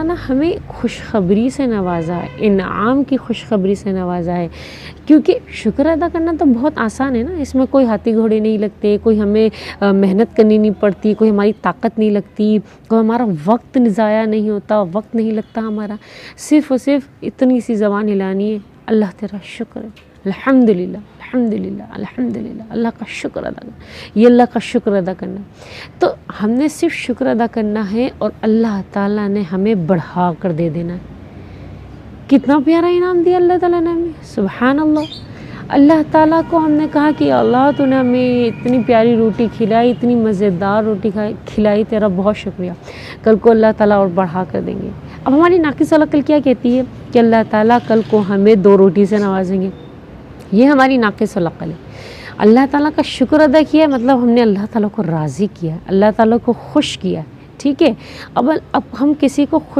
ताला हमें खुशखबरी से नवाज़ा है, इनाम की खुशखबरी से नवाज़ा है। क्योंकि शुक्र अदा करना तो बहुत आसान है ना, इसमें कोई हाथी घोड़े नहीं लगते, कोई हमें मेहनत करनी नहीं पड़ती, कोई हमारी ताकत नहीं लगती, कोई हमारा वक्त ज़ाया नहीं होता, वक्त नहीं लगता हमारा। सिर्फ़ और सिर्फ इतनी सी ज़बान हिलानी है, अल्लाह तेरा शुक्र है, अल्हम्दुलिल्लाह अल्हम्दुलिल्लाह अल्हम्दुलिल्लाह, अल्लाह का शुक्र अदा करना, ये अल्लाह का शुक्र अदा करना। तो हमने सिर्फ शुक्र अदा करना है और अल्लाह ताला ने हमें बढ़ा कर दे देना है। कितना प्यारा इनाम दिया अल्लाह ताला ने हमें, सुभान अल्लाह। अल्लाह ताला को हमने कहा कि अल्लाह तूने हमें इतनी प्यारी रोटी खिलाई, इतनी मज़ेदार रोटी खिलाई, तेरा बहुत शुक्रिया। कल को अल्लाह ताला और बढ़ा कर देंगे। अब हमारी नाक़िस अक़ल क्या कहती है कि अल्लाह ताला कल को हमें 2 रोटी से नवाजेंगे। ये हमारी नाक़िस अक़ल है। अल्लाह ताला का शुक्र अदा किया है मतलब हमने अल्लाह ताला को राज़ी किया, अल्लाह ताला को खुश किया, ठीक है। अब हम किसी को खुश